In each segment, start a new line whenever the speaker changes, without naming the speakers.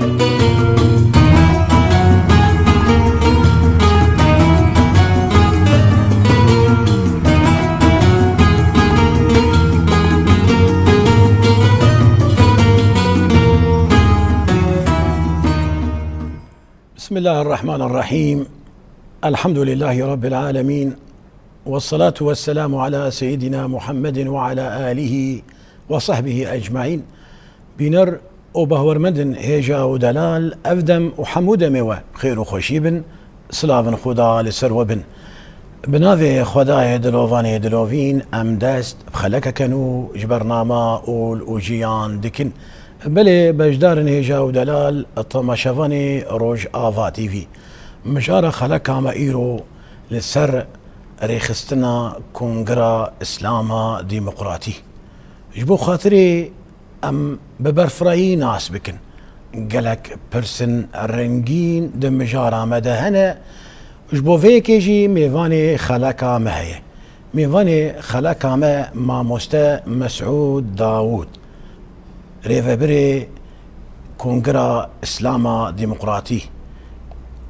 بسم الله الرحمن الرحيم. الحمد لله رب العالمين، والصلاة والسلام على سيدنا محمد وعلى آله وصحبه أجمعين. بنر وبهورمدن هيجا ودلال أفدم وحمود ميوة خير وخشيبن سلافن خدا لسروبن بناذي خداي دلوفاني دلوفين أم داست بخلك كانوا جبرناما أول وجيان دكن بلي بجدارن هيجا ودلال الطمشفاني روج آفا تي في مشارة خلك عما إيرو لسر ريخستنا كونغرا إسلاما ديمقراطي جبو خاطري أم ببرفراي ناس بكن قالك برسن رنجين دم جارة مدهنة جبو فيكيجي ميفاني خلكا مهية ميفاني خلكا ما مستا مسعود داوود ريفبري كونغرا إسلاما ديمقراطي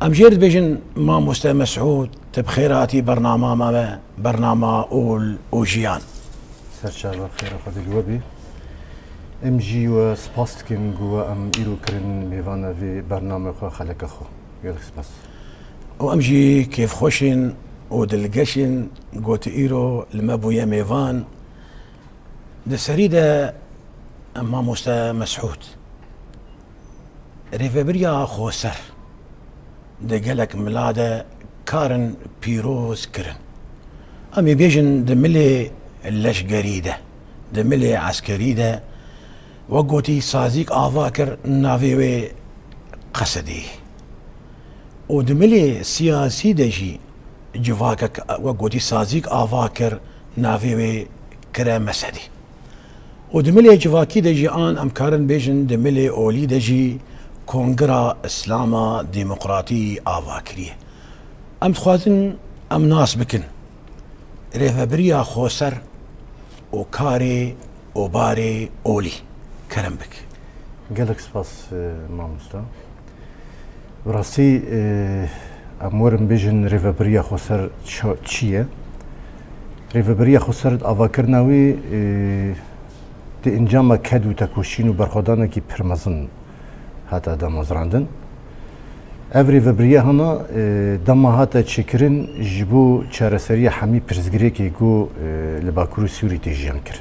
أم جيرد بيجن ما مستا مسعود تبخيراتي برنامج أول وجيان
سرشار خير خد الوبي ام جي و سباستكن جوا ام ايرو كرن ميفانا في برنامج خلق خو يلك سباس
وام جي كيف خوشن ودلقشن قوت ايرو المبويا ميفان دسريدة اما مستا مسعود ريفبريا خوسر دقلك ملادة كارن بيروز كرن ام يبيجن دملي اللش قريدة دملي عسكريدة وقوتي سازيك آذاكر نافيوي قصدي ودملي سياسي دجي جواكك وقوتي سازيك آذاكر نافيوي كرا مسدي ودملي جواكي دجي آن أمكارن بيجن دملي أولي دجي كونغرا إسلاما ديمقراطي آذاكرية أم تخواتن أم ناس بكن ريفبريا خوسر وكاري وباري أولي كرم بك
قالك سباس ما مستا براسي امورم بيجن ريفبريا خسر تشيه ريفبريا خسر افاكرناوي دي انجام كدو تكوشين وبرخدانا كي برمزن حتى دمازراندن اف ريفبريا هنا دما هاتا تشكرن جبو چارسريا حمي برزگريكي جو لباكرو سوري تجيان كرن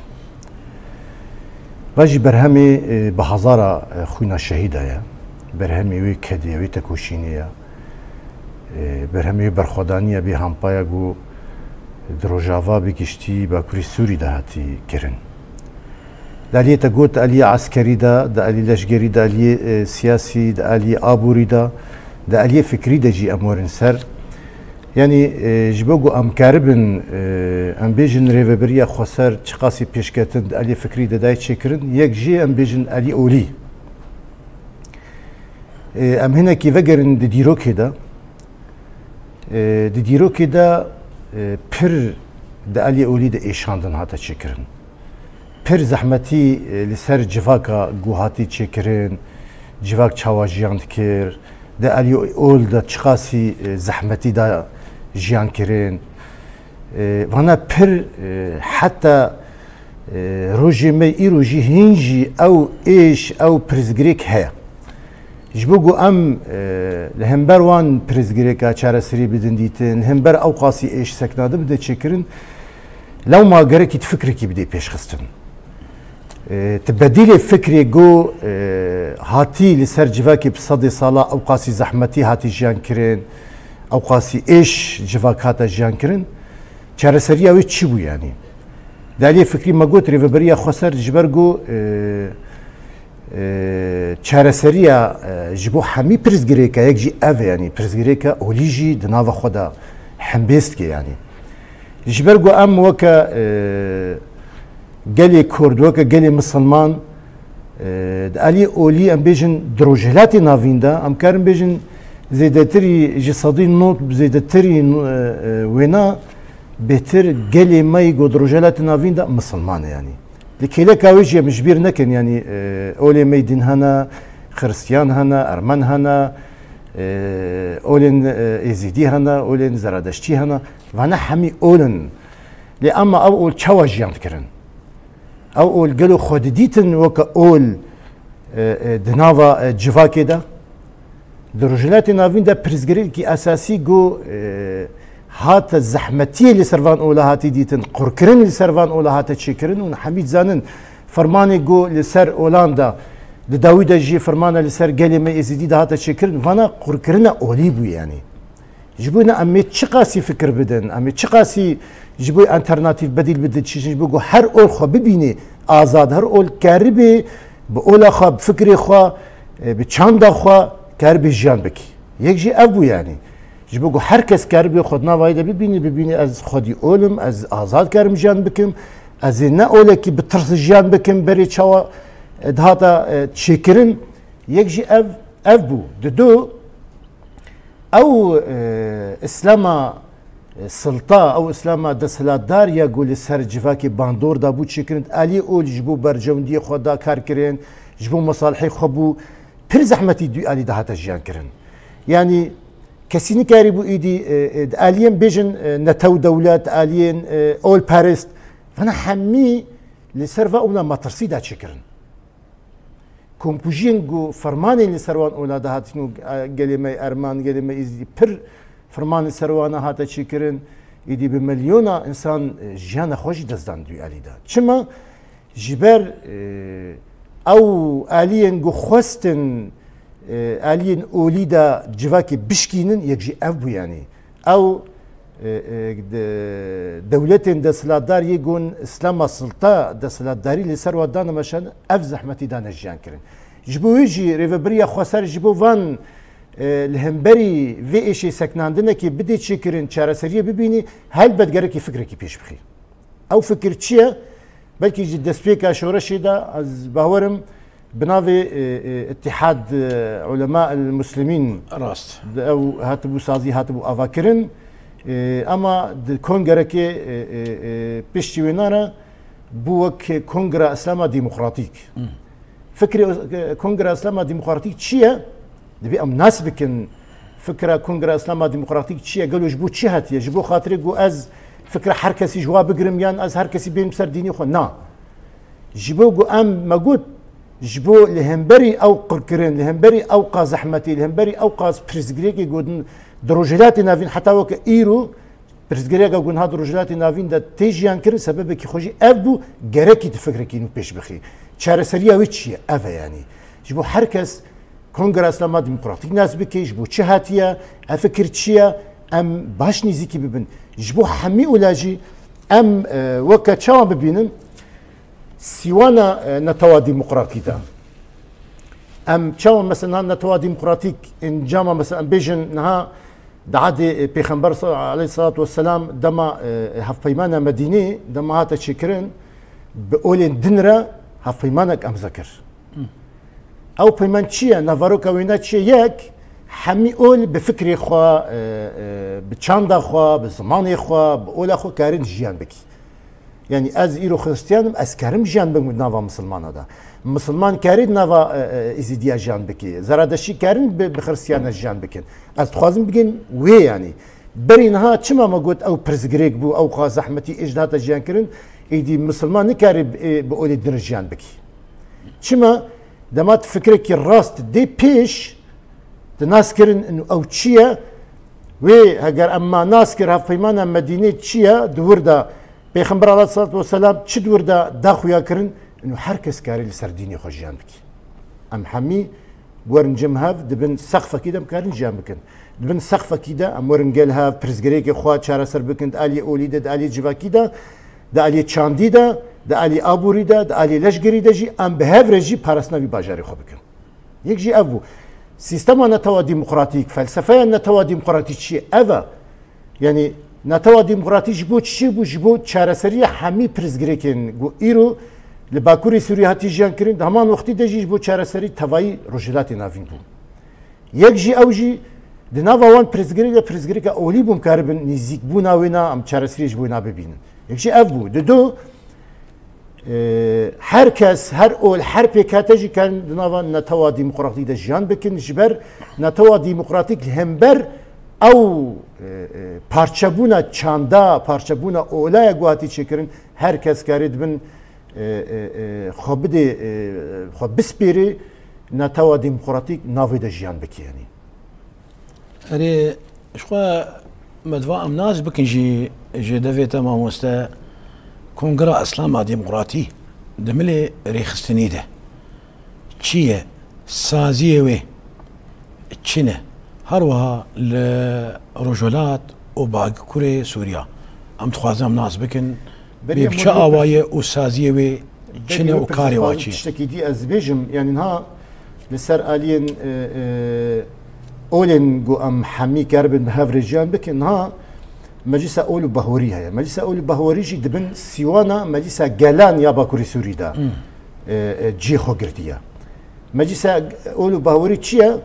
واجي برهمي بهزارة خوينا شهيدة يا برهمي وي كدي وي تكوشينيا برهمي برخدانيا بي همبايا جو دروجافا بكشتي باكوري سوري دهاتي كرن داليه تقوت اليه عسكري دا اليه لشقري دا اليه سياسي دا اليه ابوري دا اليه فكري دا جي امورن سر يعني جبوغو ام كاربن ام بيجن ريفبريا خسر تشقاسي بيشكتن الي فكري داي تشكرن يك جي ام بيجن الي اولي ام هنا كي فقرن ديروكي دا ديروكي دا بير دا الي اولي دا ايشاندن هاتا تشكرن بير زحمتي لسر جواكا جوهاتي تشكرن جواك تشاواجيان تكير دا الي اول دا تشقاسي زحمتي دا جيان كرين وانا بير حتى روجي مي ايروجي هنجي او ايش او برزغريك هيا جبوغو ام لهمبر وان برزغريكا چارسري بدن ديتن همبر او قاسي ايش سكناده بده تشكرن لو ما غريك تفكركي بدي بيش خستن تبديل فكري جو هاتي لسر جواكي بصدي صلاة او قاسي زحمتي هاتي جيان كرين او قاسي ايش جواك هاتا جيان كرين چارسريا وي چي بو يعني دالي فكري ما قلت ريفبريا خسر جبرجو چارسريا جبو حمي برزغريكا يجي اف يعني برزغريكا اوليجي دناوا خدا حمبيستكي يعني جبرجو ام وكا قالي كرد وكا قالي مسلمان دالي اولي ام بيجن دروجلاتي نافيندا ام كارم بيجن زيدتري جسدي نوت زيدتري وينا بتر قالي ماي قدروجلات نافيندا مسلمان يعني لكي لك اوجي مجبير نكن يعني اولي ميدين هنا خريستيان هنا ارمن هنا اولن ازيدي هنا اولن زرادشتي هنا وانا حمي اولن لأما أول تشواج ينتكرن أول قالوا خدديتن وكا أول دنافا جفاكي دا درجلات نافين دا بريزغريل كي أساسي جو هات الزحمتية اللي سرفان أولا هاتي ديتن قركرن اللي سرفان أولا هاتا تشكرن ونحميد زانن فرماني جو لسر أولاندا داوود جي فرمانا لسر قالي ما يزيدي دا هاتا تشكرن فانا قركرنا أوليبو يعني جبونا أمي تشقاسي فكر بدن أمي تشقاسي جبوي انترناتيف بديل بدل شيء جبوي هر اول خو ببيني آزاد هر اول كاربي بقولا خو بفكري خو بچاندا خو كاربي جان بكي يكجي ابو يعني جبوي هر كس كاربي خدنا وايده ببيني از خودي اولم از آزاد كارم جان بكم از نا اولكي بترس جان بكم بري چوا دهاتا تشكرن يكجي ابو دو او اسلاما سلطه او اسلام دسلاتدار یا گول سر جواکی باندور دا بود شکرند علی اول جبو برجوندی خدا کار کرن جبو مصالحی خبو پر زحمتی دو علی ده هتا جیان کرن یعنی کسی نکاری بو ایدی علیین بیجن نتو دولت علیین اول پارست فانا حمی لسر و اونا مطرسی دا شکرن کمپوژینگو فرمانی لسروان اونا ده هاتنو گلیمه ارمان گلیمه ایزی پر فرمان سروانا هاتا چیکرن ایدی به میلیونا انسان جیان خوشی دزدان دوی علی دا چما جبر او آلین گو خواستن آلین اولی دا جواکی بشکینن یک جی اف بو یعنی او دولتین دستلاتدار یگون اسلام سلطه دستلاتداری لسر ودان مشان اف زحمتی دانه جیان کرن جبوی جی ریوبریا خواسر جبو وان الهمبري في إشي سكناندنا كي بدي تشكرين شارسرية ببيني هل بدقرا كي فكرة كي بيش بخي أو فكر تشيا بلكي جد سبيكا شورشي دا از باورم بنافي اتحاد علماء المسلمين
راست
أو هاتبو سازي هاتبو أفاكرن أما كونغرا كي بيشتي وينارا بوك كونغرا إسلاما ديمقراطيك فكرة كونغرا إسلاما ديمقراطيك تشيا دبي ام ناس بكن فكره كونغرس اسلام ديمقراطيك تشي قالوا جبو تشي هاتيه جبو خاطري جو از فكره حركسي جواب بقرم يان از هركسي بين مسر ديني خو نا جبو جو ام ما قلت جبو لهمبري او قركرين لهمبري او قاز احمتي لهمبري او قاز بريزغريكي جودن دروجلات نافين حتى وك ايرو بريزغريكا جون هاد دروجلات نافين دا تيجيان كر سبب كي خوجي ابو جركي تفكر كينو بيش بخي شارسريا ويتشي افا يعني جبو حركس كونغرس اسلام ديمقراطيك ناس بكي جبو تشي هاتيه افكر تشيا ام باش نزيكي ببن جبو حمي ولاجي ام وكا تشاو ببينن سيوانا نتوا ديمقراطي دا ام تشاو مثلا نتوا ديمقراطيك ان جاما مثلا بيجن نها دعادي بيغمبر عليه الصلاه والسلام دما هف بيمانا مدينه دما هاتا تشكرن بقولين دنرا هف بيمانك ام ذكر او بيمان تشيا نافاروكا وينا تشيا يك حمي اول بفكري خوا بتشاندا خوا بزماني خوا باولا خوا كارين جيان بكي يعني از ايرو خريستيانم از كارم جيان بك نافا مسلمان هذا مسلمان كارين نافا ازيديا جيان بكي زرادشي كارين بخريستيان جيان بكين از تخازم بكين وي يعني برينها تشما ما قلت او برزغريك بو او خاز احمتي اجداتا جيان كرين ايدي مسلمان نكاري باولي درج جيان بكي تشما دمات فكرك الراست دي بيش تناس كرن انه او تشيا وي هجر اما ناس كر هفيمانا مدينه تشيا دوردا بيغمبر عليه الصلاه والسلام تش دوردا داخويا كرن انه حركس كاري لسرديني خوش جانبك ام حمي ورن جمهاف دبن سقفه كده مكارن جانبكن دبن سقفه كده ام ورن قالها برزغريك اخوات شارع سربكنت الي اوليد الي جواكيدا دا الي تشانديدا دا الي ابوريدا دا الي لشگريدا جي ام بهافرجي بارسناوي باجاري خو بكن يجي ابو سيستم نتوا ديمقراطيك فلسفه نتوا ديمقراطيك شي اوا يعني نتوا ديمقراطيك بو تشي بو جبو تشارسري حمي برزغريكن جو ايرو لباكوري سوريا هاتي جان كرين همان وقتي دجي بو تشارسري تواي روجلاتي نافين بو يجي اوجي دنافا وان برزغريكا اولي بوم كاربن نزيك بونا وينا ام تشارسري بونا ببينن يجي ابو دو هر کس هر اول هر پیکاتجی کن دنوا نتوا دموکراتی ده جان بکن جبر نتوا دموکراتیک همبر او پارچبونا چاندا پارچبونا اولای گواتی چکرن هر کس کارید بن خب بده خب بسپیری نتوا دموکراتیک ناوی ده جان بکیانی.
اری شخوا مدوا امناز بکن جی دویتا ما مستا کنگرا اسلام دموکراتی دملی ریخستنی ده چیه سازیه وی چینه هر وها لرجولات و باکوری سوریا ام تخوازم ناز بکن بچه آوایه و سازیه وی چینه و کاری واچی
تشتکی دی از بیجم یعنی ها لسر آلین اولین گو ام حمی کربن بهفرجان بکن ها مجلس اول بهوری هي مجلس اول بهوری جي دبن سيوانا مجلس جلان يا باكوري سوري دا جي خو قرديا مجلس اول بهوری چیه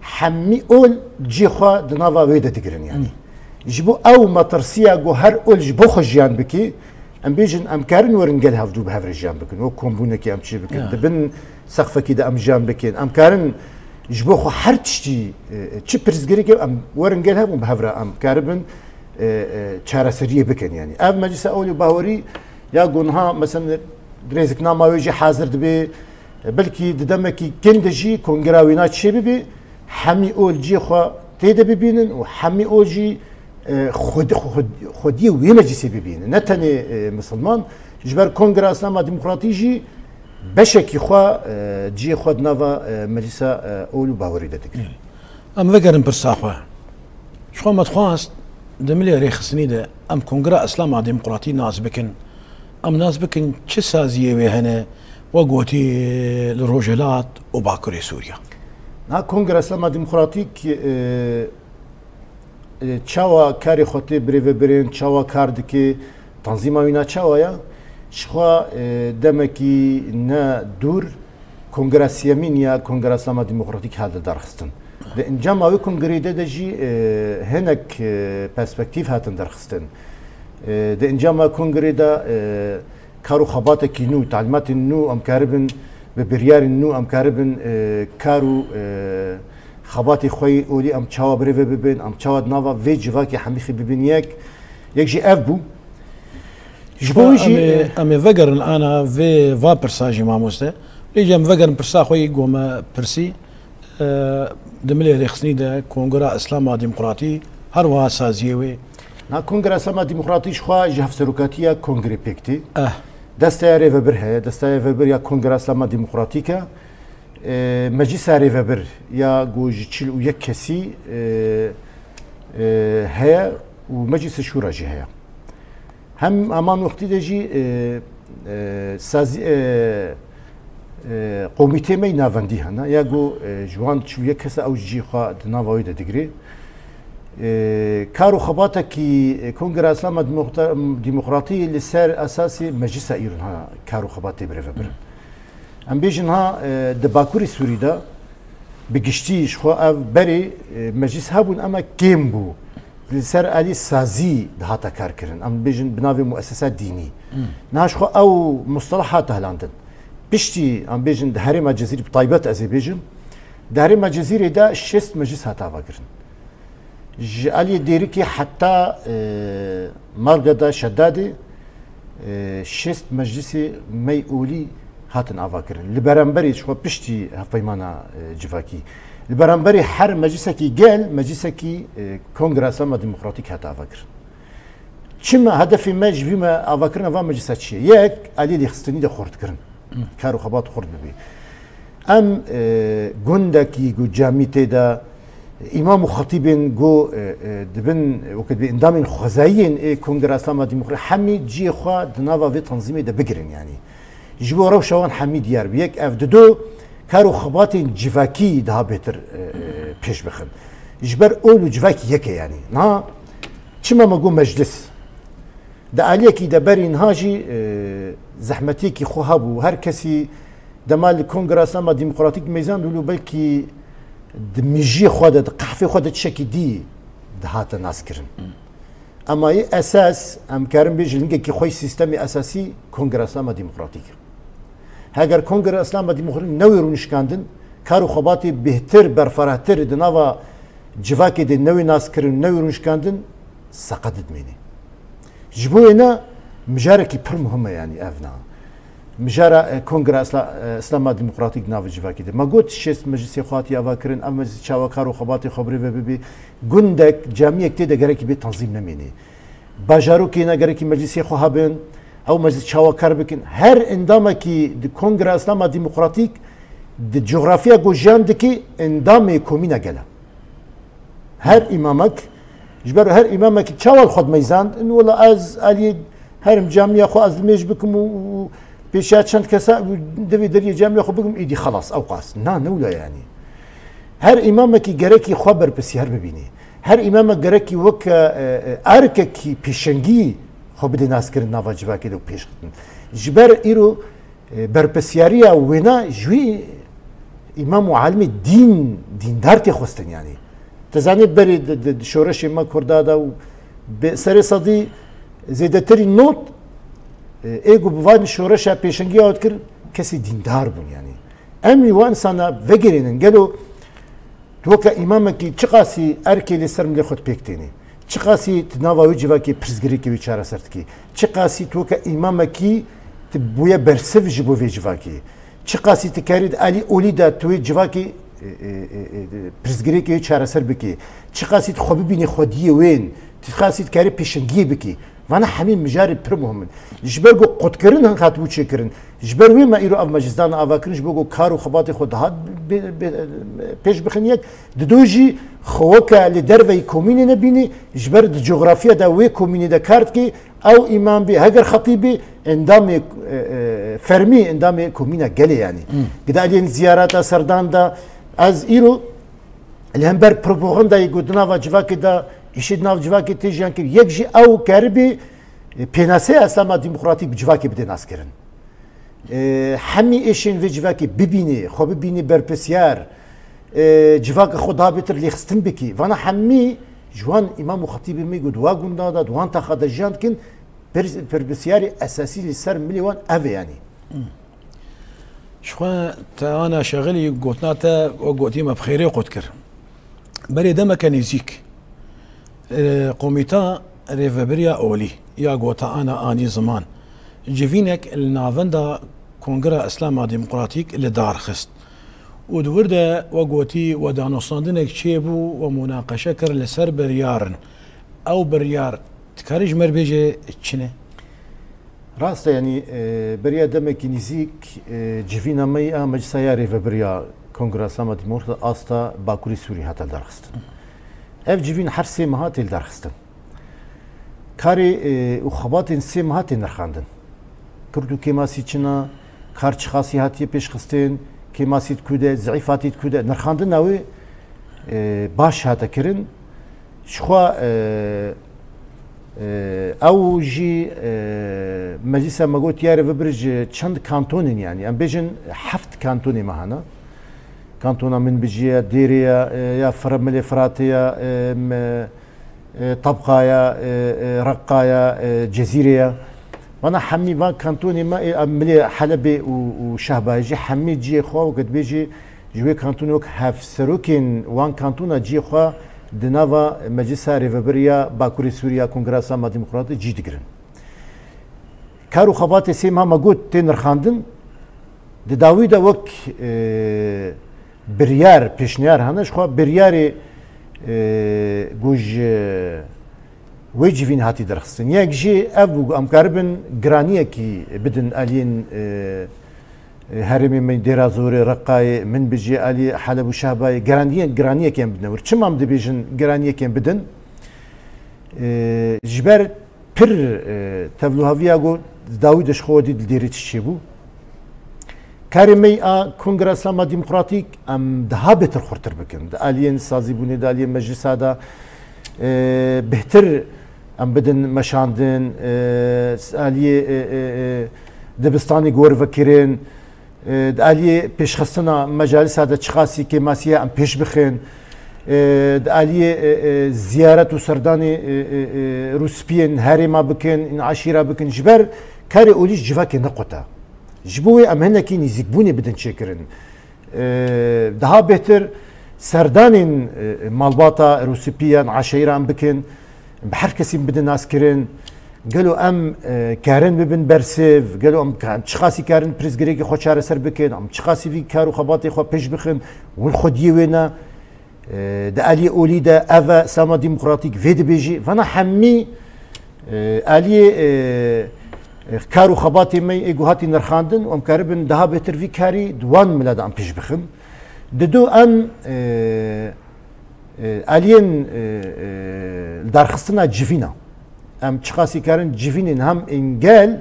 حمی اول جی خوا دناوا ویده دگرن یعنی جبو او مطرسیا گو هر اول جبو خجیان بکی ام بیجن ام کارن ورن گل هفدو به هفر جان بکن و کمبونه کی ام چی بکن دبن سقفه کی دا ام جان بکن ام کارن جبو خو هر تشتی چی پرزگری که ام ورن گل هفدو به هفر ام کاربن چارەسەریە بکەن ینی ئەv مەجلیسە ئەولی باوەری یا گونها مەسەن رێزکناماوێژی حازر دەبێ بەلکی ددەمێکی گەندەژی کۆنگراوینا چێ ببێ هەمی ئۆلجی خوا تێدە ببینن و هەمی ئۆژی خودی وێ مەجلیسێ ببینن نەتەنێ مسلمان ji ber Kongre Islama Demokratî jî beşekî xwe ciyê xwe di nava meclisa ol û bawerî de dikirin.
Em vegerin pirsa xwe. Ji xwe me dixwast di milê rêxistinî de em Kongre Islama Demokratî nas bikin. Em nas bikin çi saziyê wê hene we gotî li Rojhilat û Bakurê Sûriya.
Na Kongre Islama Demokratîk çawa karê xwe tê birêvebirin, çawa kar dike, tanzîma wî na çawa ye şixwa demekî ne dûr Kongresiyemîn ya Kongre Islama Demokratîk helde derxistin. Di encama wê kongrê de jî hinek perspektîv hatin derxistin. Di encama kongrê de kar û xebatekî nû, talîmatên nû em karibin bi biryarên nû em karibin kar û xebatê xwe olî em çawa birêve bibin, em çawa di nava vê civakê hemîxî bibin yek jî ev bû.
Em ê vegerin ana vê va pirsa jî mamoste. Lêjî em vegerin pirsa xwe yî gome pirsî di milê rêxistinî de Kongre Islama Demokratî her wiha saziyê wê.
Na Kongre Islama Demokratî ji xwe ji hevserokatiya kongrê pêk tê. Desteya rêvebir heye, desteya rêvebir ya Kongre Islama Demokratîk e. Meclisa rêvebir ya got ji çil û yek kesî heye û Meclisa Şûra jî heye. Hem aman wextî de jî komîtê me navendî hene ya got ji wan çû yek kes ew jî xwe di nava wê de digire. Kar û xebatekî Kongre Islama Demokratî li ser esasê meclisa îron ha kar û xebatê birêve birin. Em bêjin ha di Bakurê Sûrî de bi giştî ji xwe ev berê meclis hebûn ama kêm bû. Li ser alî sazî dihata karkirin. Em bêjin bi navê muessesa dînî. Niha ji xwe ew mustelah hat helandin. Piştî em bêjin di Herêma Cezîrê bi taybet ez ê bêjim. Di Herêma Cezîrê de 6 meclis hat avakirin. Ji aliyê dêrikê heta Malgada Şeddadê 6 meclisê mey olî hatin avakirin. Li beramberî ji xwe piştî hevpeymana civakî. Li beramberî her meclisekî gel meclisekî Kongre Islama Demokratîk hata avakirin. Çima hedefê me ji vî me avakirina van meclisa çi ye? Yek aliyê lêxistinî de xwe dikirin. Kar û xebat xwe bibê. Em gundekî got camî tê de İmam û xetîbên got dibin wekî bi endamên xwezayiyên Kongre Islama Demokratîk hemî ciyê xwe di nava vê tanzîmê de bigirin yanî. Ji bo rewşa wan hemî diyar bi yek ev dido kar û xebatên civakî daha bêtir pêş bixin. Ji ber ol û civakî yek e yanî. Niha çima me got meclis di aliyekî de berî niha jî zehmetiyekî xwe hebû her kesî dema li Kongre Islama Demokratîk mêzan dû belkî di mijiyê xwe de di qehfê xwe de tişekî dî dihate naskirin. اما ای اساس ام کارم بیجلنگه کی خوی سیستم اساسی کنگره اسلام دموکراتیک هاگر کنگره اسلام دموکراتیک نوی رونشکاندن کارو خباتی بهتر برفراتر دنوا جواکی د نوی ناس کرن نوی رونشکاندن سقط دمینی جبوینا مجاره کی پر مهمه یعنی افنا مجاره کنگره اسلام دموکراتیک ناو جواکی ده ما گوت شست مجلس خواتی اوا کرن اما مجلس چاوکارو خباتی خبری و ببی گندک جامعه کتی دگره کی به تنظیم نمینی باجارو کی نگره کی مجلس خواه بین او مجلس چاوکار بکن هر اندام کی د کنگره اسلام دموکراتیک د جغرافیا گوجان دکی اندام کومینا گله هر امامک جبر هر امامك تشاول خد ميزان انه والله از علي هرم جامعه خو از الميج بكم و بيشات شنت كسا دبي دري جامعه خو بكم ايدي خلاص اوقاس نولا يعني هر امامك جركي خبر بسيار ببيني هر امامك جركي وك ارككي بيشنجي خو بدي ناس كرن نافجبا كده بيش جبر ايرو بربسياريا وينا جوي امام وعالم دين دارتي خوستن يعني تزاني بري شورش ما كردادا و بسر صدي زيدتري نوت ايجو بفاين شورشا بيشنجي اوت كر كسي ديندار بون يعني امي وان سانا فيجرين قالوا توكا امامك تشقاسي اركي لسرم لي خد بيكتيني تشقاسي تناوا وجواكي برزغريكي ويچارا سرتكي تشقاسي توكا امامك تبويا برسف جبو وجواكي تشقاسي تكاريد علي اوليدا توي جواكي پرزگری چاره سر بکی چقاسی خوابی بینی خودیه وین چقاسی کاری پیشنگی بکی وانا همین مجاری پر مهمن جبر گو قط کرن هن خاطبو چه کرن جبر وی ما ایرو اف مجلسدان آوا کرن جبر گو کارو خباتی خود هات پیش بخنیک ددوجی خوکا لدروی کومینی نبینی جبر د جغرافیا دا وی کومینی دا کارت کی او امام بی هگر خطیبی اندام فرمی اندام کومینا گلی یعنی گدالین زیارات سردان دا از ایرو الهمبر پروپاگاندا یگودنا و جواکی دا işit nav civaki tijyan ki yekji av kerbi penase aslama demokratik civaki bide naskerin. Hemi eşin ve civaki bibini, xo bibini berpesyar civaki xoda bitir lixstin biki. Vana hemi جوان امام خطیب میگه دوا گوندا دا دوان تا خدجان کن پربسیاری اساسی لسر مليون اف يعني
شو تا انا شغلي قوتناتا وقوتي ما بخيري قوت كر بري دما كان يزيك قوميتا ريفبريا اولي يا قوتا انا اني زمان جيفينك النافندا كونغرا اسلام ديمقراطيك اللي دار خست ودورده وقوتي ودانوستاندنك تشيبو ومناقشه كر لسر بريارن او بريار تكارج مربجه تشنه
راست يعني بريا دمك نزيك جيفينا مي مجلسيا ريفبريا كونغرس اسلام ديمقراطيك استا باكوري سوري هات درخستن اف جيفين هر سي مهات درخستن كاري وخبات سي مهات نرخاندن كردو كيماسي چنا كارچ خاصياتي پیش خستن كيماسيت كوده ضعيفاتيت كوده نرخاندن ناوي باش هاتا كرن شخوا او جي مجلس ماغوت ياري وبرج چند كانتونين يعني ام بيجن حفت كانتوني معنا كانتونا من بجيه ديريا يا فرملي فراتيا طبقايا رقايا جزيريا وانا حمي ما كانتوني ما ملي حلبي وشهباجي حمي جي خو وقد بيجي جوي كانتوني وك هاف سروكين وان كانتونا جي خو دنافا مجلس ريفبريا باكوري سوريا كونغرس ما ديمقراطي جي دغرن كارو خبات سيما ماغوت تنر خاندن د داوود وك بريار بيشنيار هنش خو برياري جوج ويجفين هاتي درخستن ياك جي ابو امكاربن جرانيه كي بدن الين هرمي من ديرازوري رقاي من بيجي الي حلب وشهباي جرانيه كان بدن ورچمام دبيجن جرانيه كان بدن جبر بير تفلوهافياغو داوودش خودي ديريت شيبو كارمي كونغرس اسلام ديمقراطيك ام دهابتر خرتر بكن الين سازيبوني دالين مجلس هذا بهتر ام بدن مشاندن الي دبستاني غور فكرين الي پیش خستنا مجالس هذا تشخاصي كيماسيه ام پیش بخين دالي زيارة وسردان روسبين هارما بكن عشيرة بكن جبر كاري أوليش جفاكي نقطة جبوي أم هناكي نزيكبوني بدن شكرن دها بهتر سردان مالباطا روسبيان عشيرة أم بكن بحر كسي بدن ناس كرن قالوا ام كارن ببن برسيف قالوا ام تشخاصي كارن بريزغريكي خو شار سر بكن ام تشخاصي في كارو خباطي خو بيش بخن والخديه وينا دا الي اوليدا افا سما ديمقراطيك فيد بيجي فانا حمي الي كارو خباطي مي ايغوهاتي نرخاندن ام كاربن دها بهتر في كاري دوان ملاد ام بيش بخن ددو ام الين دارخصنا جفينا ام تشخاصي كارن جيفينين هم انجال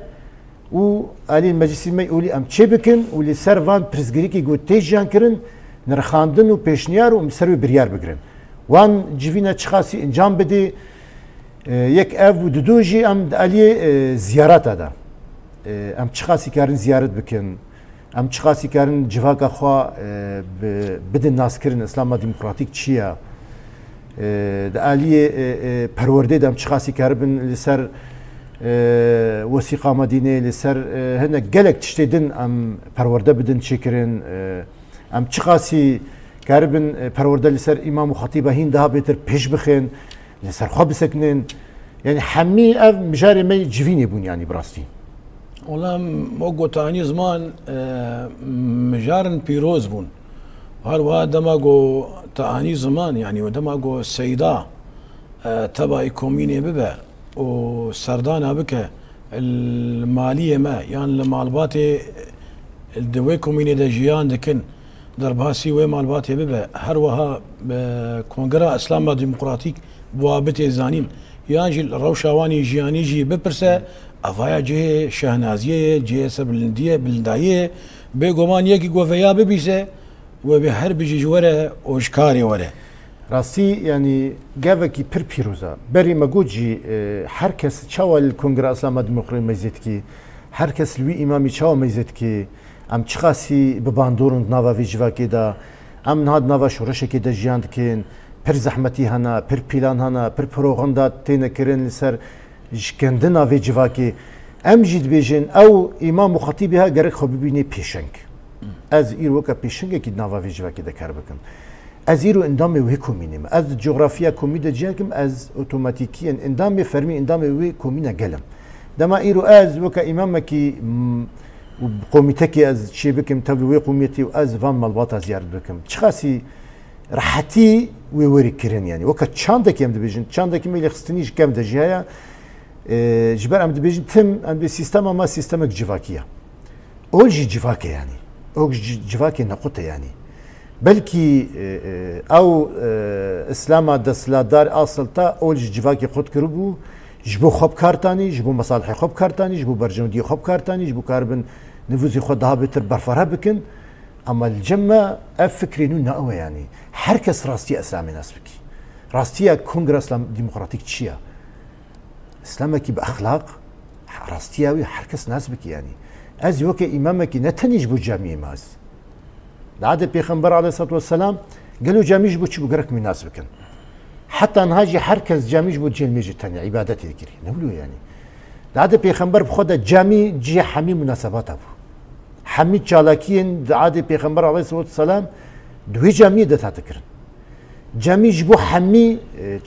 و علي المجلس المسؤولي ام تشبكن واللي سيرفان بريزغريكي جو تيجان كرن نرخاندن و بيشنيار و مسروي بريار بگرن وان جيفينا تشخاصي انجام بدي يك اف و دودوجي ام علي زيارات هذا ام تشخاصي كارن زيارت بكن ام تشخاصي كارن جواكا خوا بدن ناس كرن اسلام ديمقراطيك تشيا دالي پرورده دم تشخاصي كاربن لسر وثيقه مدينه لسر هنا جلك تشتدن ام پرورده بدن شكرن ام تشخاصي كاربن پرورده لسر امام وخطيبه هين ده بيتر پیش بخين لسر خو بسكنن يعني حمي اف مجاري مي جفيني بون يعني براستي
والله موقو تاني زمان مجارن بيروز بون هر دماغو تاني زمان يعني ودماغو السيدا تبع كوميني ببا وسردانا بك الماليه ما يعني المالباتي الدوي كوميني دا جيان دكن درباسي وي مالباتي ببا هر وها كونغرا اسلام ديمقراطيك بوابتي زانين يانجي الروشاواني جياني جي ببرسه افايا جي شهنازيه جي سبلنديه بلدايه بيغومان يكي غوفيا ببيسه وبهر بيجي جوره وشكاري وره
راسي يعني جافكي بيروزا بري ماجوجي هركس تشاو الكونغرس اسلام ديمقراطي ميزتكي هركس لوي امامي تشاو ميزتكي ام تشخاصي بباندورن نافا فيجواكي دا ام نهاد نافا شورشكي دا جياندكين بير زحمتي هنا بير بلان هنا بير بروغندا تينكرن لسر جكندنا فيجواكي ام جيد بيجن او امام وخطيبها غير خبيبيني بيشنك از ایرو که پیشنگی که ناوی جوکی دکار بکن از ایرو اندامی وی کومینیم از جغرافیا کومیده جاکم از اتوماتیکی اندامی فرمی اندامی وی کومینه گلم دما ایرو از وک امام کی قومیته کی از چی بکم توی وی قومیتی و از وان مالباتا زیارت بکم چخاسی راحتی وی وری کرن یعنی وک چند کیم دبیجن چند کیم میل خستنیش کم دجایا جبر ام دبیجن تم ام به سیستم ما سیستم جواکیه اولجی جواکه یعنی او جواكي نقطة يعني بلكي او اسلام دسلادار اصلتا اول جواكي خود كربو جبو خوب كارتاني جبو مصالح خوب كارتاني جبو برجندي خوب كارتاني جبو كاربن نفوزي خود دها بتر برفرها بكن اما الجمة افكرينو نقوى يعني حركس راستي اسلامي ناس بكي راستيا كونغرس اسلام ديمقراطيك تشيا اسلامكي باخلاق راستياوي حركس ناس بكي يعني از وك امامك نتنيج بو جامعه ماز العاده پیغمبر عليه الصلاه والسلام قالوا جامعه بو تشبو غرك من ناس بكن حتى نهاجي حركز جامعه بو جلميج تاني عبادتي ذكري نقولوا يعني العاده پیغمبر بخدا جامع جي حمي مناسبات ابو حمي چالاكين العاده پیغمبر عليه الصلاه والسلام دوي جامعه دتا تكرن جامع بو حمي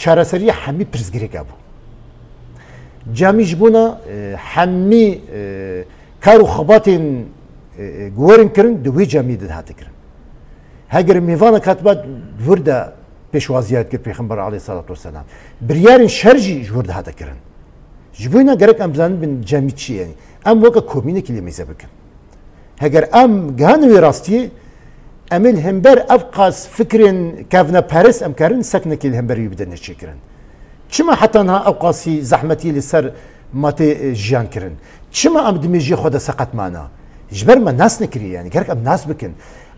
چارسري حمي پرزگري ابو جامع بونا حمي كارو خباتين جورن كرن دوي جاميد هات كرن هاجر ميفانا كاتبات وردا بيشوازيات كر پیغمبر عليه الصلاه والسلام بريارن شرجي جورد هات كرن جبونا غرك ام زان بن جاميتشي يعني ام وكا كوميني كلمه بكن هاجر ام جانوي راستي امل همبر افقاس فكرن كافنا باريس ام كارن سكنه كل همبر يبدن شكرن چما حتى انها اوقاسي زحمتي لسر ماتي جيان كرن چما ام دميجي خدا سقط معنا جبر ما ناس نكري يعني غيرك ام ناس بكن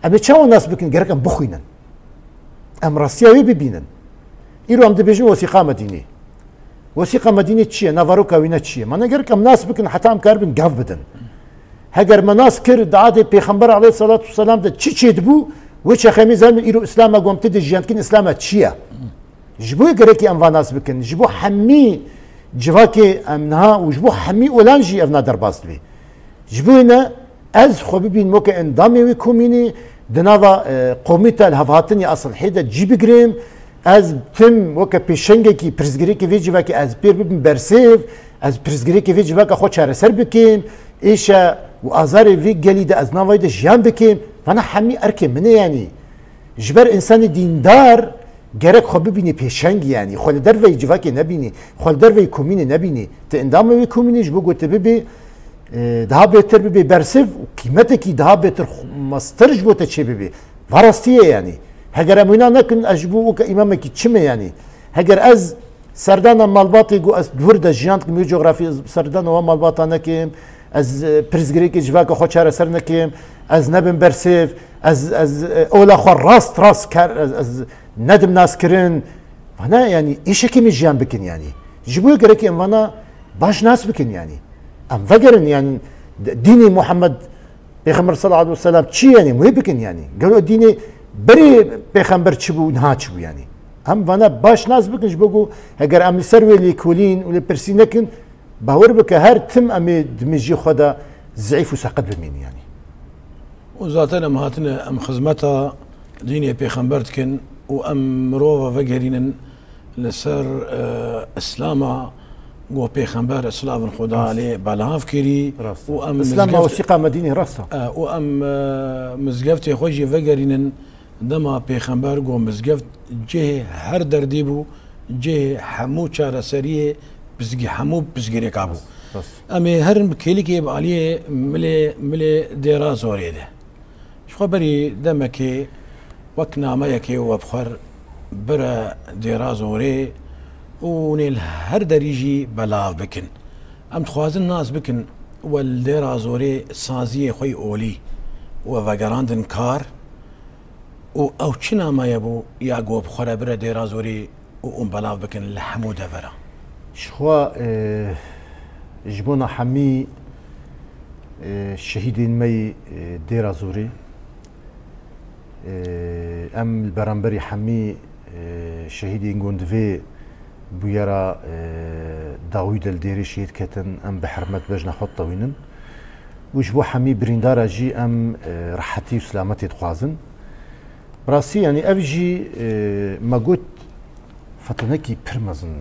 ام تشاو ناس بكن غيرك ام بخوينن ام راسياوي ببينن ايرو ام دبيجي وثيقه مدينه وثيقه مدينه تشي نافارو كاوينا تشي ما غيرك ام ناس بكن حتى ام كاربن غاف بدن هاجر ما ناس كر دعاده پیغمبر عليه الصلاه والسلام ده تشي دبو وش خمي زلمه ايرو اسلام قوم تدي جيان كن اسلام تشيا جبو يقريكي ام فاناس بكن جبو حمي جواكي امنها وجبو حمي اولانجي افنا درباس بي جبو هنا از خوبي بين موكا اندامي ويكوميني دنافا قوميتا الهفاتني اصل حيدا جيب جريم از تم وكا بيشنجكي برزغريكي في جواكي از بير بن برسيف از برزغريكي في جواكا خو چاره سر بكيم ايشا وازاري في جليده از نافايدا جيان بكيم فانا حمي اركي من يعني جبر انسان دیندار گرک خو ببینی پیشنگ یعنی خو در وی جواکی نبینی خو در وی کومینی نبینی ته اندام وی کومینیش بو گوت ببی daha beter ببی برسف قیمت کی daha beter مسترج بوت چه ببی وراستیه yani هگر امونا نکن اجبو و که امام کی چمه yani هگر از سردان مالباطی گو از دور د جیانت می جغرافی سردان و مالباطا نکیم از پرزگری کی جواک خو چاره سر نکیم از نبن برسف از اولا خو راست کر از ندم ناس کرن فانا يعني ايش كيم جيان بكن يعني جيبوا يقرك ام فانا باش ناس بكن يعني ام فقرن يعني ديني محمد پیغمبر صلى الله عليه وسلم چي يعني مو بكن يعني قالوا ديني بري پیغمبر چبو نها چبو يعني ام فانا باش ناس بكن جبو اگر ام سروي لي كولين ولا برسينكن باور بك هر تم ام دمجي خدا ضعيف وسقط بمين يعني
وزاتنا مهاتنا ام خدمتها ديني پیغمبر كن وام مروفا فقرين لسر اسلاما و پیغمبر اسلام خدا عليه بلاف كري
وام اسلاما وثقه مدينه راسا
وام مزقفتي خوجي فقرين دما پیغمبر و مزقفت جه هر درديبو جه حمو چاره سريه بزگي حمو بزگري كابو امي هر كيلي كيب عليه ملي ديرا زوري ده شو خبري دمكي وكنا مايكي وبخر برا ديرازوري ونيل هر دريجي بلاغ بكن ام تخوازن الناس بكن والديرازوري سازيه خوي اولي وفاقراندن كار او چنا ما يبو ياقو بخر برا ديرازوري وام بلاغ بكن لحمو دفرا
شخوا جبونا حمي شهيدين مي ديرازوري ام البرامبري حمي شهيدي نقوندفي بويرا داوود الديري شهيد كتن ام بحرمت بجنا خطة وينن وجبو حمي بريندارا جي ام راحتي وسلامتي تخوازن براسي يعني افجي ما قلت فتنكي برمزن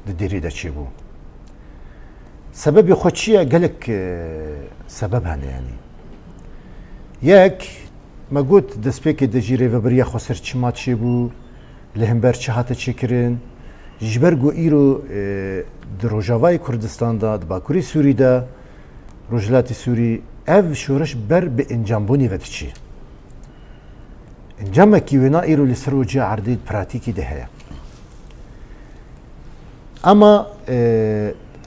الديري دا تشيبو سبب خوتشيا قالك سبب هنا يعني ياك ما قلت دسبيك دجيري فبريا خسر چمات شبو لهمبر چهات چكرن جبرگو ايرو دروجاواي كردستان دا باكوري سوري دا روجلاتي سوري اف شورش بر بانجامبوني فتشي انجام كيونا ايرو لسروجي عرديد براتيكي دهيا اما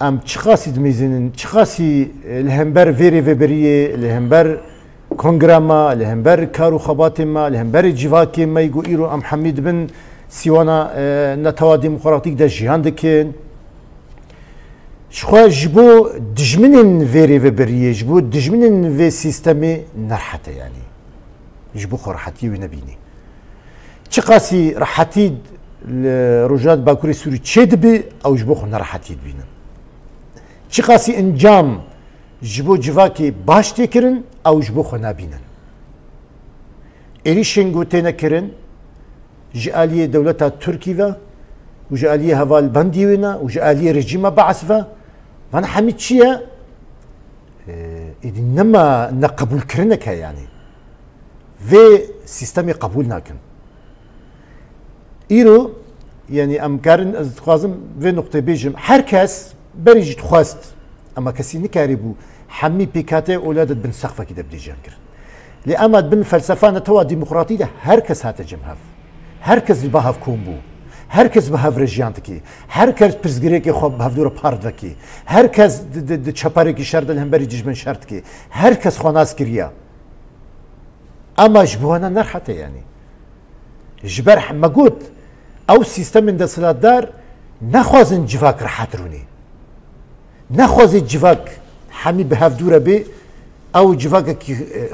ام چخاسي دميزنن چخاسي لهمبر فيري فبريه لهمبر كونغراما لهمبر كارو خباتما لهمبر جواكي ما يقول إيرو أم حميد بن سيوانا نتوا ديمقراطيك دا جيهان دكين شخوا جبو دجمنن فيري فبريه جبو دجمنن في سيستمي نرحته يعني جبو خو راحتي ونبيني چقاسي راحتي رجال باكوري سوري تشد بي او جبو خو نرحتي بينن چقاسي انجام جبو جواكي باش تكرن او جبو خو نبينن اريشن گوتينا كرن جاليه دولتا تركيا وجاليه هوال بنديونا وجاليه رجيم بعثفا فانا حميد شيا انما نقبول كرنك يعني في سيستمي قبول ناكن ايرو يعني ام كارن از خوازم في نقطه بيجم هركس بريج تخواست اما كسي نكاربو حمي بيكاتي اولاد بن سقفه كده بدي جانكر لامد بن فلسفه نتوا ديمقراطيه هركس هات جمهف هركس بهاف كومبو هركس بهاف رجيانتكي هركس برزغريكي خو بهاف دور باردكي هركس د چپاركي شرد هم بري ججمن شرطكي هركس خناس كريا اما جبوانا نرحته يعني جبر ما قلت او سيستم اندسلات دار نخوازن جواك راحت روني نخوازن جواك حمي بهاف دوره بي او جواك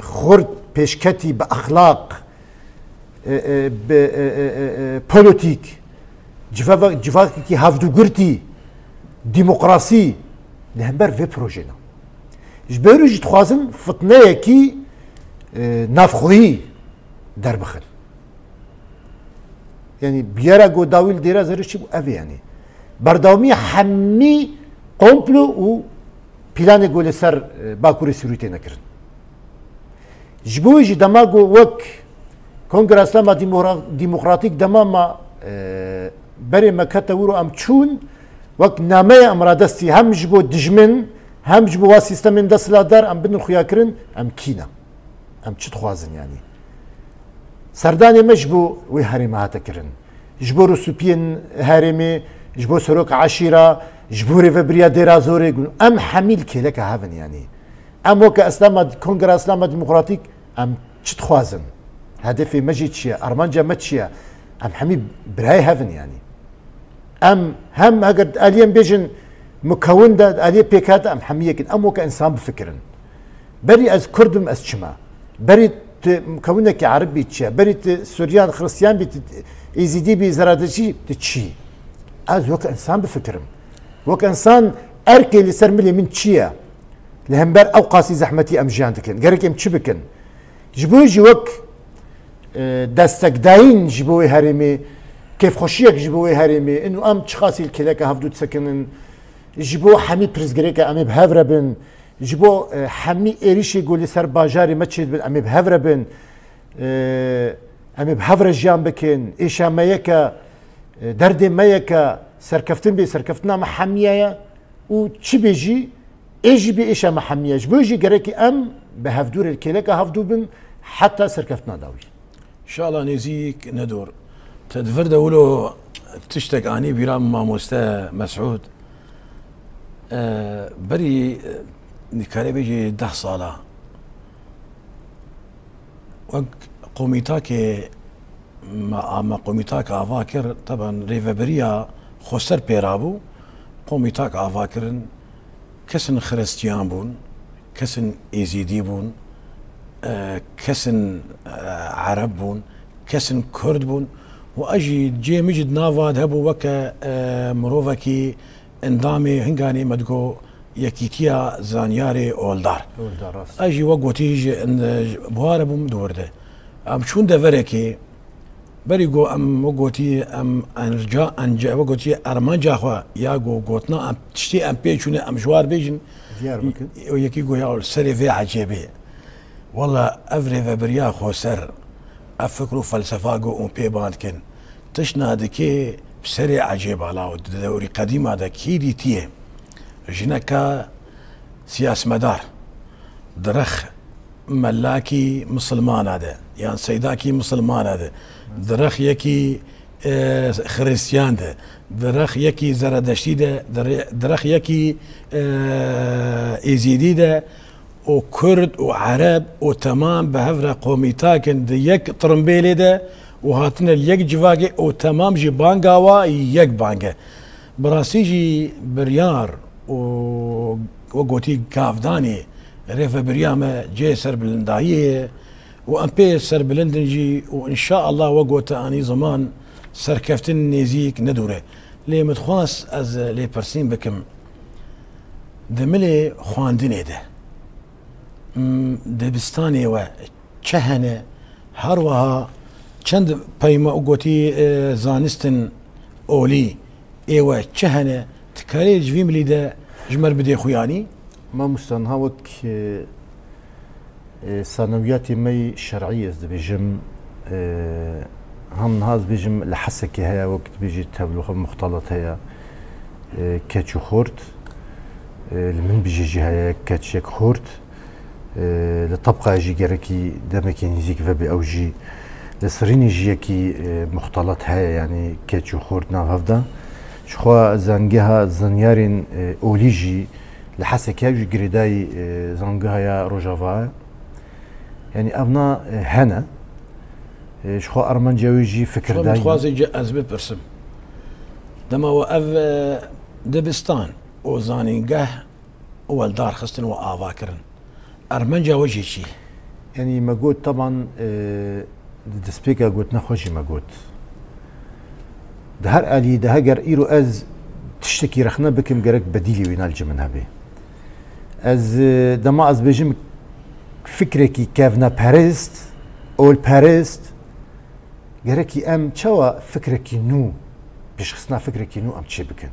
خورد پێشکەتی بە ئەخلاق پۆلیتیک civakekî hevdûgirtî dîmokrasî li hember vê projeyê ji ber jî dixwazin fitneyekî navxwehî derbixin yani biyera godawîl dêra zerişî bû ev yani berdawamiya hemî komplo û planê got li ser Bakurê Sûrîtê nekirin ji bo wê jî dema got wek Kongreya Îslama Dîmokratîk dema ma berê me kete wir û em çûn wek nameya em radestî hem ji bo dijmin hem ji bo wa sîstemên desthilatdar em binin xuyakirin em kîne em çi dixwazin yani serdanê me ji bo wê herême hate kirin ji bo rûspiyên herêmê ji bo serok eşîra ji bo rêveberiya dêra zorê em hemî li kêleka hevin yani em weke Kongreya Îslama Dîmokratîk em çi dixwazin hedefê me jî çi ye armanca me çi ye em hemî birayê hevin yani em hem eger aliyên bêjin mukewin de aliyê pêk em hemî yekin em weke insan bifikirin berî ez Kurdim ez çima berî tu mukewinekî Erebî çi ye berî tu Suryan Xristiyan bî tu Êzîdî bî Zeradeçî tu çi ez weke insan bifikirim weke insan erkê li ser milê min çi ye li hember ew qasî zehmetî em jiyan dikin gerek em çi bikin ji bo jî wek destekdayîn ji bo wê herêmê kêfxweşiyek ji bo wê herêmê û em çi qasî li kêleka hevdû disekinin ji bo hemî pirzgirêka em ê bi hev re bin ji bo hemî êrişê got li ser bajarê me çê dibin em ê bi hev re bin em ê bi hev re jiyan bikin êşa me yeke derdê me yeke serkeftin bê serkeftina me hemîye ye û çi bêjî ê jî bê êşa me hemîye ji bo jî gerekî em bi hevdûrê li kêleka hevdû bin heta serkeftina dawî
İnşallah nêzik nedor tedvir de wilo tiştek anî bîran mamoste Mesûd berî nikare bêjî 10 sala wek qomîtakê me qomîtak ava kir teban rêveberiya xweser pêra bû qomîtak ava kirin kesin xristiyan bûn kesin êzîdî bûn kesin Arab bûn kesin Kurd bûn û ez jî cê min jî di nava de hebû weke mirovekî endamê hinganê me digot yekîtiya zanyarê oldar ez jî wek gotî ji buhare bûm di wir de em çûn deverekê berî got em wek gotî em wek gotî ermanca xwe ya gotina em tiştê em pê çûne em ji war bêjin yekî got ya serê vê ecêbê والله افري فبريا خوسر افكروا فلسفه جو بيبان كن تشنا دكي بسريع عجيب على دوري قديم هذا كيدي تيه جنكا سياس مدار درخ ملاكي مسلمان هذا يعني سيداكي مسلمان هذا درخ يكي خريستيان ده درخ يكي زردشتي ده درخ يكي ايزيدي ده وكرد وعرب وتمام بهفرة قوميتاكن دي يك طرمبيلي ده وهاتنا اليك جواجي وتمام جي بانجا يك بانجا براسي جي بريار وقوتي كافداني ريفا بريامة جي سر بلنداية وامبي سر بلندن جي وان شاء الله وقوتا اني زمان سركفتن نيزيك ندوره لي متخواس از لي برسين بكم دملي خواندني ده دبستاني و چهنه هر وها چند پیما اوگوتی زانستن اولی ایوه چهنه تکاری جویم لیده جمر بده خویانی
ما مستنها وك ثانوياتي مي شرعية بيجم هم هاز بيجم لحسكي هيا وقت بيجي تبلوخ مختلط هيا كاتشو خورت لمن بيجي هيا كاتشيك خورت لطبقة جي جركي دمكي نزيك فبي أو جي لسريني جيكي مختلط هاي يعني كاتشو خورتنا هفدا شخوا زنجها زنيارين أوليجي لحسكي جي جريداي زنجها يا روجافا يعني أبنا هنا شخوا أرمان جاويجي فكر داي
متخوازي جا أزبط برسم دما وأف دبستان وزانينجه والدار خستن وآفاكرن أرمنجا وجهي
يعني ما قلت طبعا دسبيكا قلت نخوشي ما قلت ده هر آلي ده هجر إيرو أز تشتكي رخنا بكم جرك بديلي وينالج منها بي از دما از بيجم فكركي كافنا باريست أول باريست جركي أم تشوا فكركي نو بيش خصنا فكركي نو أم تشي بكن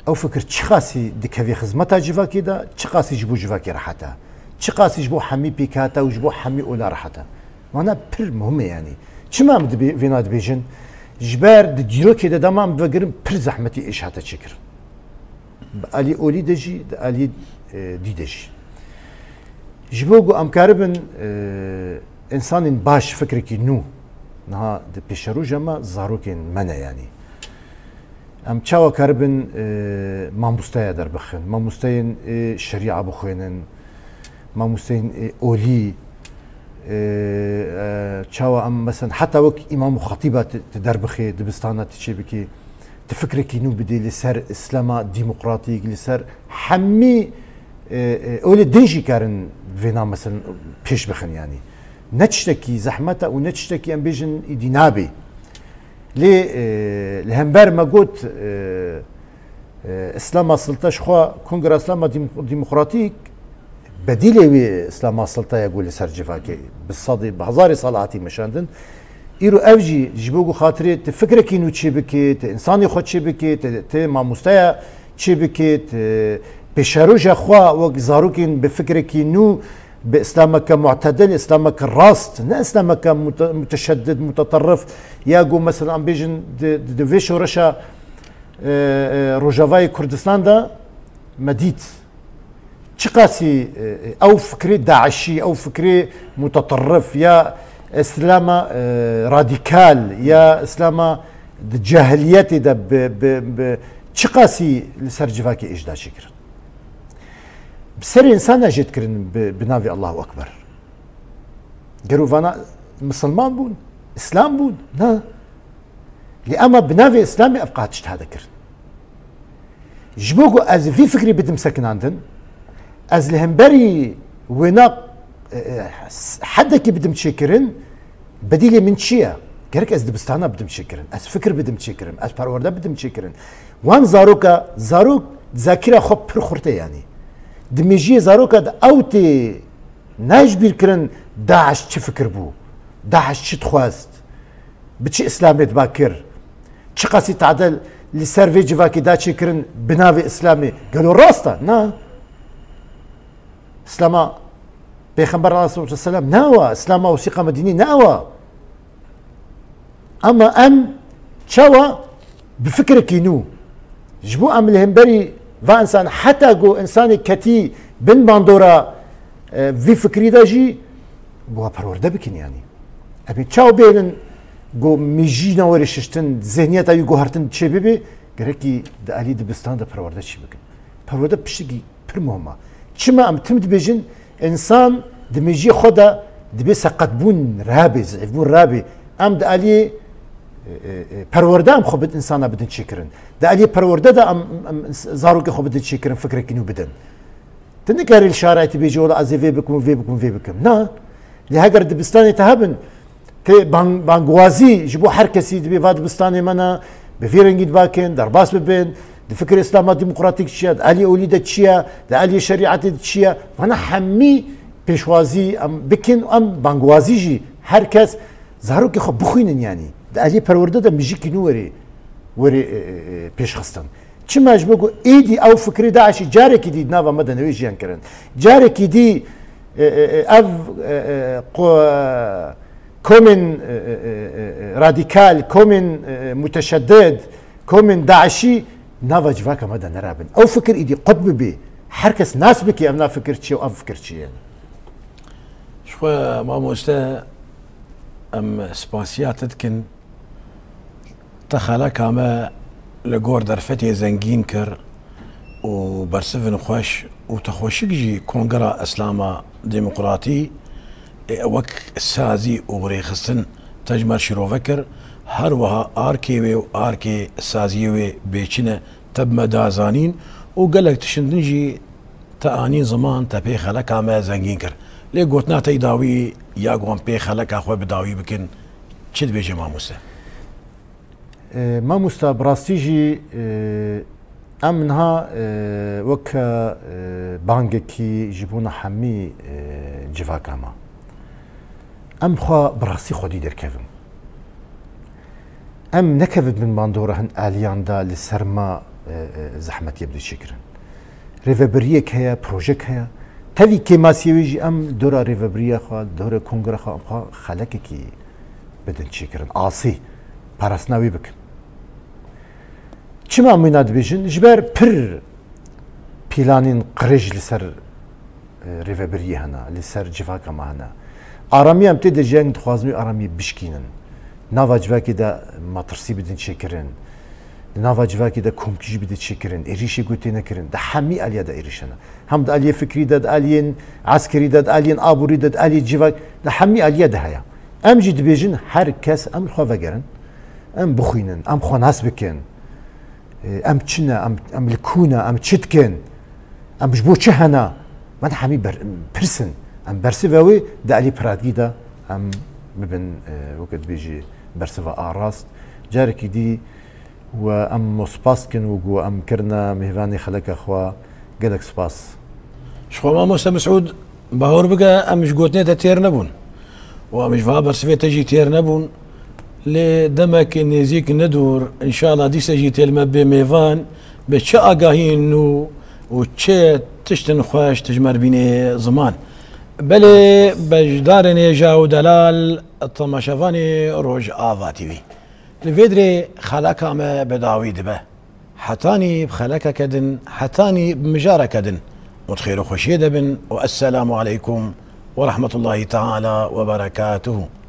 أو فكر تشخاصي دكافي خدمتها جفاكي دا تشخاصي جبو جفاكي راحتها تشخاصي جبو حمي بيكاتا وجبو حمي أولا راحتها وانا بير مهمة يعني شما مد فيناد بيجن جبار دجيرو كده دمام بفكرم بير زحمتي إيش هاتا تشكر بقالي أولي دجي بقالي دي دجي جبوغو أم كاربن إنسان باش فكركي نو نها بيشرو جما زاروكين منا يعني ام تشاو كاربن ماموستايا در بخن ماموستاين شريعه بخوينن ماموستاين اولي تشاو ام مثلا حتى وك امام خطيبه تدر بخي دبستانه تشي بكي تفكري كينو بدي لسر اسلام ديمقراطي لسر حمي اولي دنجي كارن فينا مثلا بيش بخن يعني نتشتكي زحمته ونتشتكي ام بيجن دينابي لي الهمبر ما قلت اسلام السلطه خو كونغرس اسلام ديمقراطيك بديله اسلام السلطه يقول سرجفاكي بالصدي بهزاري صلاتي مشاندن ايرو افجي جيبوغو خاطري تفكرك كينو تشيبكي انساني خو تشيبكي ت ما مستيا تشيبكي بشروجا خو وزاروكين بفكرك كينو باسلامك معتدل اسلامك راست لا اسلامك متشدد متطرف ياقو مثلا ام بيجن دفيشو رشا روجافاي كردستان دا مديت تشقاسي او فكري داعشي او فكري متطرف يا اسلام راديكال يا اسلام جاهليتي دا تشقاسي لسرجفاكي ايش دا شكر بسر انسان اجت كرن بنافي الله اكبر قالوا فانا مسلمان بون اسلام بون لا لأما بنافي اسلامي ابقى هذا كرن جبوكو از في فكري بدم سكن عندن از الهمبري وينا حدا كي بدم تشكرن بديلي من شيا قالك از دبستانا بدم تشكرن از فكر بدم تشكرن از بروردا بدم تشكرن وان زاروك ذاكره خب برخورته يعني دميجي زاروكا اوتي ناجبير كرن داعش تش فكر بو داعش تش تخواست بتش اسلامي باكر تش قاسي تعدل لسيرفي جيفاكي داتشي كرن بنافي اسلامي قالوا راستا نا اسلاما بيخبر الله صلى الله عليه وسلم ناوى اسلاما وثيقه مديني ناوى اما ام تشاوى بفكر كينو جبو ام الهمبري فانسان حتى جو انساني كتي بن باندورا في فكري داجي بوا برورده بكن يعني ابي تشاو بينن جو ميجينا ورششتن ذهنيت ايو جوهرتن تشبيبي غريكي دا الي دبستان دا برورده تشي بكن برورده بشيغي بر مهمه تشما ام تمد بيجن انسان دميجي خدا دبي سقط بون رابي زعفون رابي ام دا الي پرورده هم خوب انسان بدن چیکرن دالی پرورده دا زاروک خوب بدن چیکرن فکر کنیو بدن تنکاری الشارعی بیجی ولا از وی بکم نه لهاگر دبستانی تهبن تی بانگوازی جبو هر کسی دبی واد دبستانی منا بفیرنگید باکن در باس ببین دفکر اسلام ديمقراطيك چیه دالی اولید چیه دالی شریعت چیه وانا حمی پیشوازی ام بکن ام بانگوازی جی هر کس زاروک خوب بخوینن يعني دالی پرورده دا میجی وری پیش خستن چه مجبور ایدی او فکری داعشی جاره کی دی ناوا مدنوی جیان کرن جاره کی دی اف کومن راديكال کومن متشدد کومن داعشی ناوا جواکا مدن رابن او فکر ایدی قطب بی هرکس ناس بکی ام نا فکر چی و ام فکر چی يعني
شوي ما مستا ام سباسيات تدكن تخلى كاما لجور درفتي زنجين كر وبرسفن خوش وتخوشك جي كونغرا اسلاما ديمقراطي وك سازي وغريخستن تجمل شرو فكر هروها اركي و اركي سازي بيچنه تب مدازانين وقالك تشندنجي تاني زمان تبي خلا كاما زنجين كر لێ گوتناتەی داوی یا گۆم پێ خەلک ئاخۆی بداوی بکن چت بێژێ مامۆستا
مامۆستا بڕاستیژی ئەم منها وەکە بانگێکی ji بوونە هەمووی civakama ئەم خوا بڕاستی خۆدی دەرکەوم ئەم نەکەوت من باندۆرە هەن ئالیاندا لە سەرما زەحمەتیە بدەچێکردن ڕێڤەبەریەک هەیە پرۆژێک هەیە تەوی کێماسیێویژی ئەم دۆرە ڕێڤەبریە خوا دۆرە کۆنگرەخوا ئەمخوا خەلەکێکی بدەن چێکردن ئاسی پاراستناوی بکەن چما مینا دەبێژن ji ber pir پîlanên qirêj li ser rêveberiyê hene li ser civakama hene aramiya em tê de jiyek dixwazin wê aramiyê bişkînin nava civakê de matirsî bidin çêkirin li nava civakê de komkî jî bide çêkirin êrişê gotê nekirin di hemî aliya de êriş hene hem di aliyê fikrî de di aliyên eskerî de di aliyên aborî de di aliyê civak di hemî aliya de heye em jî dibêjin her kes em li xwe vegerin em bixwînin em xwenas bikin ئەم چنە ئەم لە کوونە ئەم چ دکەن ئەم بۆ چه هەنا من هەمی پرسن ئەم بەرسڤەوەی دەعلی پرادگیدا ئەم ببن وەکت بێژی بەرسڤە ئاڕاست جارێکی دی و ئەم مۆسپاسکن و گووە ئەم کردە میهوانی خەلەکە خوا گەلێک سپاس
شخۆ مامۆستا مسعود باوەڕ بگە ئەمش گوتنێتە تێر نەبوون و ئەمش وا بەرسڤێتەژی تێر نەبوون لێ دەمەکە نێزیک نەدوور ئینشاڵا دیسەژی تێلمە بێ میێڤان بە چه ئاگاهین و چێ تشتن خۆش تژمەربینێ زمان بەلێ بەشدارە نێژا و دەلال تەماشەڤانی ڕۆژ ئاڤاتیوی لەوێ درێ خەلەکامە بەداوی دبە حەتانی بخەلەکەکەدن حەتانی بمژارەکەدن متخێر و خۆشیە دەبن و ئەسسەلامو عەلەیکوم ورحمة الله تعالى وبركاته.